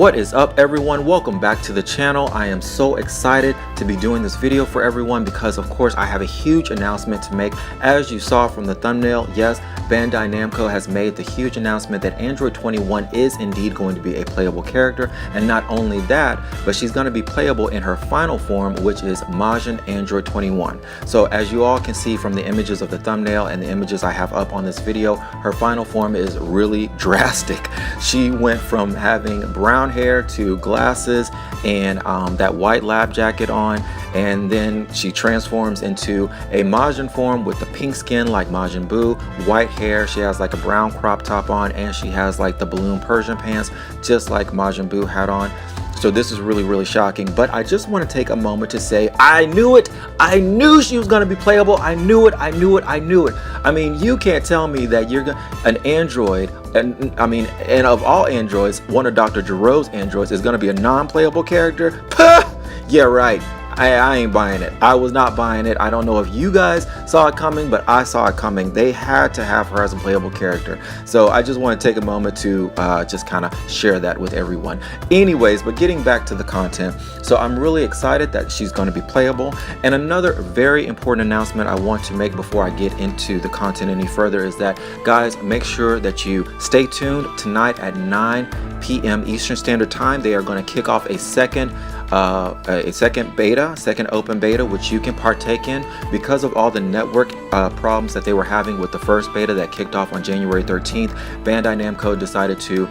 What is up, everyone? Welcome back to the channel. I am so excited to be doing this video for everyone because of course I have a huge announcement to make. As you saw from the thumbnail, yes, Bandai Namco has made the huge announcement that Android 21 is indeed going to be a playable character, and not only that, but she's going to be playable in her final form, which is Majin Android 21. So as you all can see from the images of the thumbnail and the images I have up on this video, her final form is really drastic. She went from having brown hair to glasses and that white lab jacket on, and then she transforms into a Majin form with the pink skin like Majin Buu, white hair, she has like a brown crop top on, and she has like the balloon Persian pants just like Majin Buu had on. So this is really shocking, but I just want to take a moment to say I knew it. I knew she was going to be playable. I knew it. I mean, you can't tell me that you're an android, and of all androids, one of Dr. Giroux's androids is going to be a non-playable character. Puh! Yeah, right. I ain't buying it. I was not buying it. I don't know if you guys saw it coming, but I saw it coming. They had to have her as a playable character. So I just want to take a moment to just kind of share that with everyone. Anyways, but getting back to the content. So I'm really excited that she's going to be playable. And another very important announcement I want to make before I get into the content any further is that, guys, make sure that you stay tuned. Tonight at 9 p.m. Eastern Standard Time, they are going to kick off a second open beta, which you can partake in. Because of all the network problems that they were having with the first beta that kicked off on January 13th, Bandai Namco decided to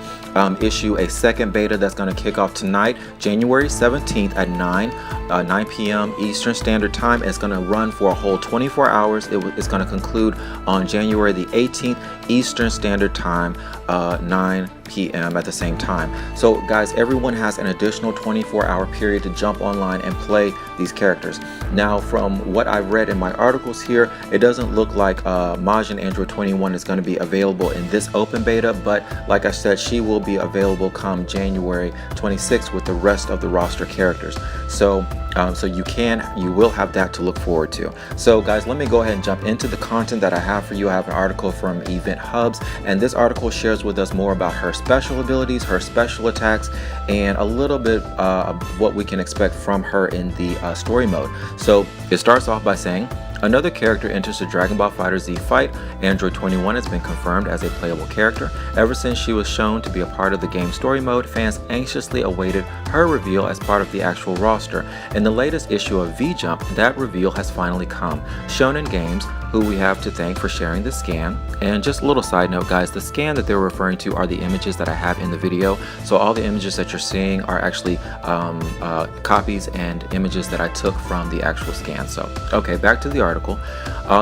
issue a second beta that's going to kick off tonight, January 17th at 9 p.m. Eastern Standard Time. It's going to run for a whole 24 hours. It's going to conclude on January the 18th Eastern Standard Time, 9 p.m. at the same time. So guys, everyone has an additional 24-hour period to jump online and play these characters. Now, from what I've read in my articles here, it doesn't look like Majin Android 21 is going to be available in this open beta, but like I said, she will be available come January 26th with the rest of the roster characters. So you will have that to look forward to. So guys, let me go ahead and jump into the content that I have for you. I have an article from Event Hubs, and this article shares with us more about her special abilities, her special attacks, and a little bit of what we can expect from her in the story mode. So it starts off by saying, another character enters the Dragon Ball FighterZ fight. Android 21 has been confirmed as a playable character. Ever since she was shown to be a part of the game story mode, fans anxiously awaited her reveal as part of the actual roster. In the latest issue of V-Jump, that reveal has finally come. Shonen Games, who we have to thank for sharing the scan. And just a little side note, guys, the scan that they're referring to are the images that I have in the video. So all the images that you're seeing are actually copies and images that I took from the actual scan. So, okay, back to the article.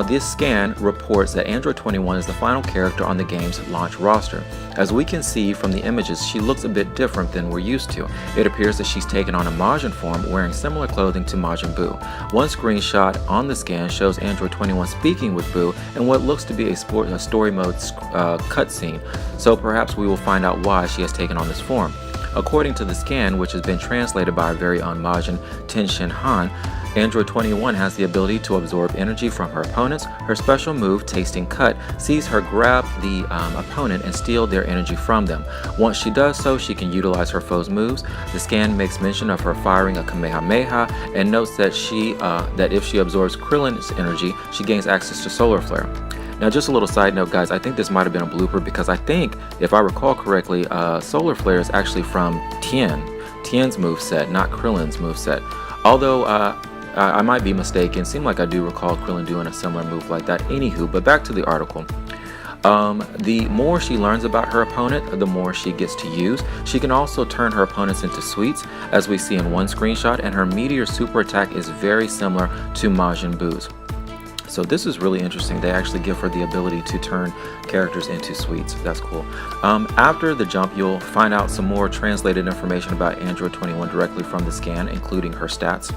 This scan reports that Android 21 is the final character on the game's launch roster. As we can see from the images, she looks a bit different than we're used to. It appears that she's taken on a Majin form, wearing similar clothing to Majin Buu. One screenshot on the scan shows Android 21 speaking with Buu in what looks to be a story mode cutscene, so perhaps we will find out why she has taken on this form. According to the scan, which has been translated by our very own Majin Tenshin Han, Android 21 has the ability to absorb energy from her opponents. Her special move, Tasting Cut, sees her grab the opponent and steal their energy from them. Once she does so, she can utilize her foe's moves. The scan makes mention of her firing a Kamehameha and notes that that if she absorbs Krillin's energy, she gains access to Solar Flare. Now, just a little side note, guys, I think this might have been a blooper because I think, if I recall correctly, Solar Flare is actually from Tien's moveset, not Krillin's moveset. Although I might be mistaken. Seemed like I do recall Krillin doing a similar move like that. Anywho, but back to the article. The more she learns about her opponent, the more she gets to use. She can also turn her opponents into sweets, as we see in one screenshot, and her Meteor super attack is very similar to Majin Buu's. So this is really interesting. They actually give her the ability to turn characters into sweets. That's cool. After the jump, you'll find out some more translated information about Android 21 directly from the scan, including her stats.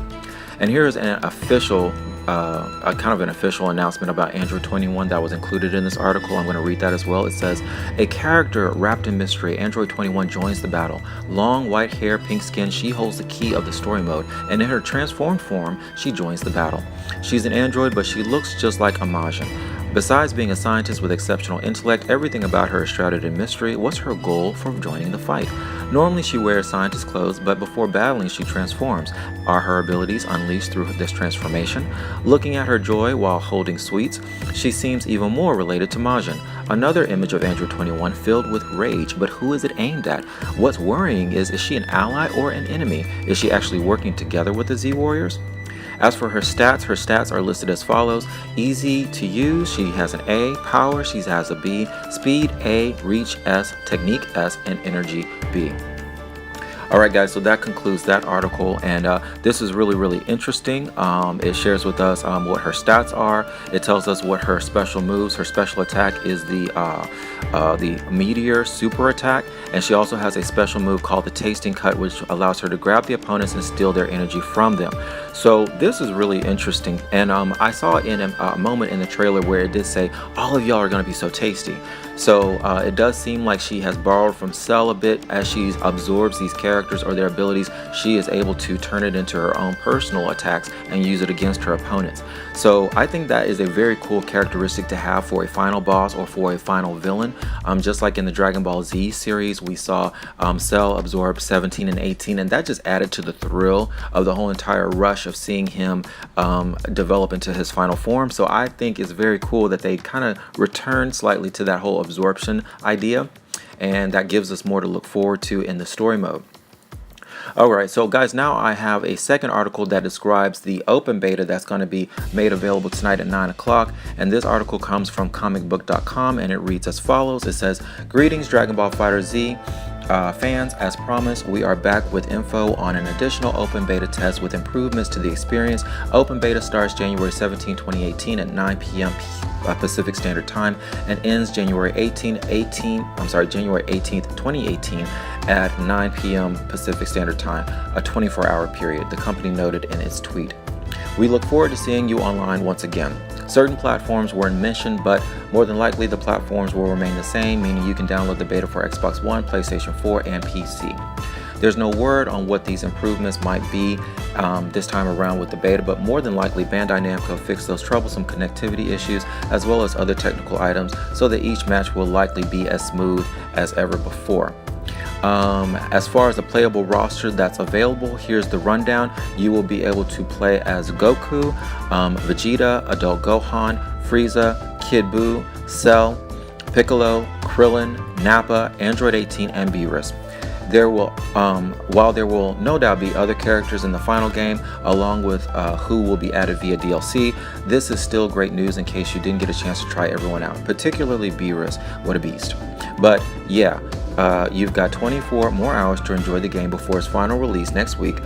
And here is an official, kind of an official announcement about Android 21 that was included in this article. I'm going to read that as well. It says, a character wrapped in mystery, Android 21 joins the battle. Long white hair, pink skin, she holds the key of the story mode, and in her transformed form, she joins the battle. She's an android, but she looks just like a Majin. Besides being a scientist with exceptional intellect, everything about her is shrouded in mystery. What's her goal for joining the fight? Normally she wears scientist clothes, but before battling she transforms. Are her abilities unleashed through this transformation? Looking at her joy while holding sweets, she seems even more related to Majin. Another image of Android 21 filled with rage, but who is it aimed at? What's worrying is she an ally or an enemy? Is she actually working together with the Z Warriors? As for her stats are listed as follows. Easy to use, she has an A. Power, she has a B. Speed, A. Reach, S. Technique, S. And Energy, B. Alright guys, so that concludes that article, and this is really interesting. It shares with us what her stats are. It tells us what her special moves. Her special attack is the Meteor Super Attack, and she also has a special move called the Tasting Cut, which allows her to grab the opponents and steal their energy from them. So this is really interesting, and I saw in a moment in the trailer where it did say all of y'all are going to be so tasty. So it does seem like she has borrowed from Cell a bit. As she absorbs these characters or their abilities, she is able to turn it into her own personal attacks and use it against her opponents. So I think that is a very cool characteristic to have for a final boss or for a final villain. Just like in the Dragon Ball Z series, we saw Cell absorb 17 and 18, and that just added to the thrill of the whole entire rush of seeing him develop into his final form. So I think it's very cool that they kind of return slightly to that whole absorption idea, and that gives us more to look forward to in the story mode. Alright, so guys, now I have a second article that describes the open beta that's going to be made available tonight at 9 o'clock, and this article comes from comicbook.com, and it reads as follows. It says, "Greetings Dragon Ball FighterZ fans, as promised, we are back with info on an additional open beta test with improvements to the experience. Open beta starts January 17, 2018 at 9 p.m. Pacific Standard Time and ends January 18th, 2018 at 9 p.m. Pacific Standard Time, a 24-hour period," the company noted in its tweet. "We look forward to seeing you online once again. Certain platforms weren't mentioned, but more than likely the platforms will remain the same, meaning you can download the beta for Xbox One, PlayStation 4, and PC. There's no word on what these improvements might be this time around with the beta, but more than likely Bandai Namco fixed those troublesome connectivity issues as well as other technical items so that each match will likely be as smooth as ever before. As far as the playable roster that's available, here's the rundown. You will be able to play as Goku, Vegeta, Adult Gohan, Frieza, Kid Buu, Cell, Piccolo, Krillin, Nappa, Android 18, and Beerus. While there will no doubt be other characters in the final game, along with who will be added via DLC, this is still great news in case you didn't get a chance to try everyone out, particularly Beerus. What a beast. But yeah, you've got 24 more hours to enjoy the game before its final release next week,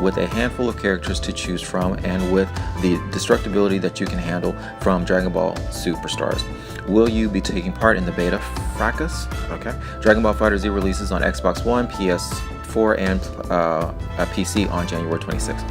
with a handful of characters to choose from and with the destructibility that you can handle from Dragon Ball Superstars. Will you be taking part in the beta fracas? Okay. Dragon Ball FighterZ releases on Xbox One, PS4, and PC on January 26th.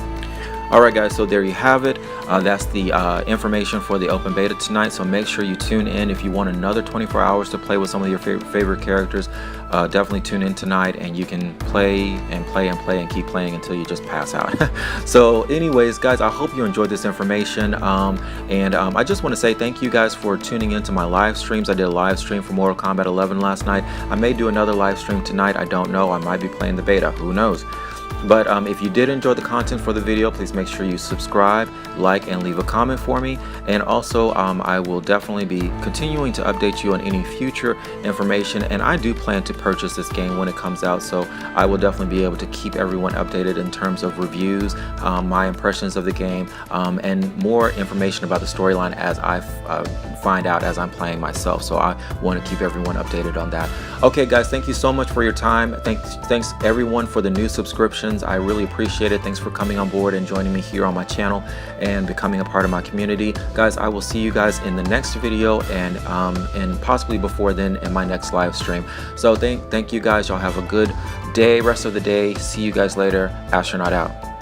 Alright guys, so there you have it. That's the information for the open beta tonight, so make sure you tune in if you want another 24 hours to play with some of your favorite characters. Definitely tune in tonight and you can play and play and play and keep playing until you just pass out. So anyways guys, I hope you enjoyed this information, and I just want to say thank you guys for tuning into my live streams. I did a live stream for Mortal Kombat 11 last night. I may do another live stream tonight, I don't know. I might be playing the beta, who knows. But if you did enjoy the content for the video, please make sure you subscribe, like, and leave a comment for me. And also, I will definitely be continuing to update you on any future information. And I do plan to purchase this game when it comes out, so I will definitely be able to keep everyone updated in terms of reviews, my impressions of the game, and more information about the storyline as I find out as I'm playing myself. So I want to keep everyone updated on that. Okay guys, thank you so much for your time. Thanks everyone for the new subscriptions. I really appreciate it. Thanks for coming on board and joining me here on my channel and becoming a part of my community. Guys, I will see you guys in the next video, and possibly before then in my next live stream. So thank you guys. Y'all have a good day, rest of the day. See you guys later. Astronaut out.